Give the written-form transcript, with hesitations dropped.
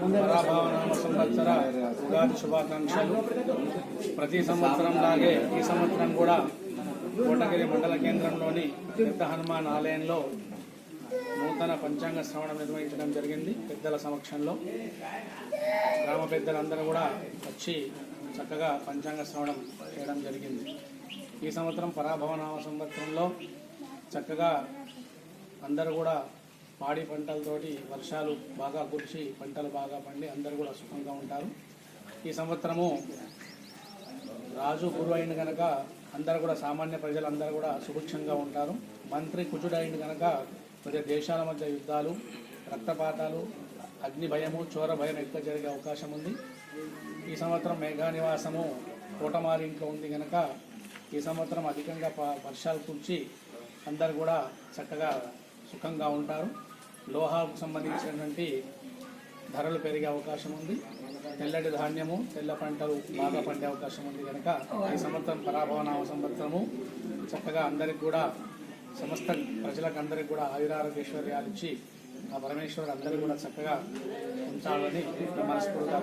పరాభవనామ సంవత్సర ఉగాది శుభాకాంక్షలు. ప్రతి సంవత్సరం లాగే ఈ సంవత్సరం కూడా కోటగిరి మండల కేంద్రంలోని పెద్ద హనుమాన్ ఆలయంలో నూతన పంచాంగ శ్రవణం నిర్వహించడం జరిగింది. పెద్దల సమక్షంలో గ్రామ పెద్దలందరూ కూడా వచ్చి చక్కగా పంచాంగ శ్రవణం చేయడం జరిగింది. ఈ సంవత్సరం పరాభవనామ సంవత్సరంలో చక్కగా అందరూ కూడా పాడి పంటలతోటి వర్షాలు బాగా కురిసి పంటలు బాగా పండి అందరూ కూడా సుఖంగా ఉంటారు. ఈ సంవత్సరము రాజు గురువు అయిన కనుక అందరూ కూడా సామాన్య ప్రజలందరూ కూడా సుభిక్షంగా ఉంటారు. మంత్రి కుజుడు అయిన కనుక కొద్దిగా దేశాల మధ్య యుద్ధాలు, రక్తపాతాలు, అగ్ని భయము, చోర భయం ఎక్కువ జరిగే అవకాశం ఉంది. ఈ సంవత్సరం మేఘానివాసము కోటమారి ఇంట్లో ఉంది కనుక ఈ సంవత్సరం అధికంగా వర్షాలు కురిచి అందరు కూడా చక్కగా సుఖంగా ఉంటారు. లోహాలకు సంబంధించినటువంటి ధరలు పెరిగే అవకాశం ఉంది. తెల్లటి ధాన్యము, తెల్ల పంటలు బాగా పండే అవకాశం ఉంది కనుక ఈ సంవత్సరం పరాభవనామ సంవత్సరము చక్కగా అందరికి కూడా సమస్త ప్రజలకు అందరికి కూడా ఆయురారోగ్యేశ్వర్యాలు ఇచ్చి ఆ పరమేశ్వరుడు అందరూ కూడా చక్కగా ఉంచాలని మనస్ఫూర్తిగా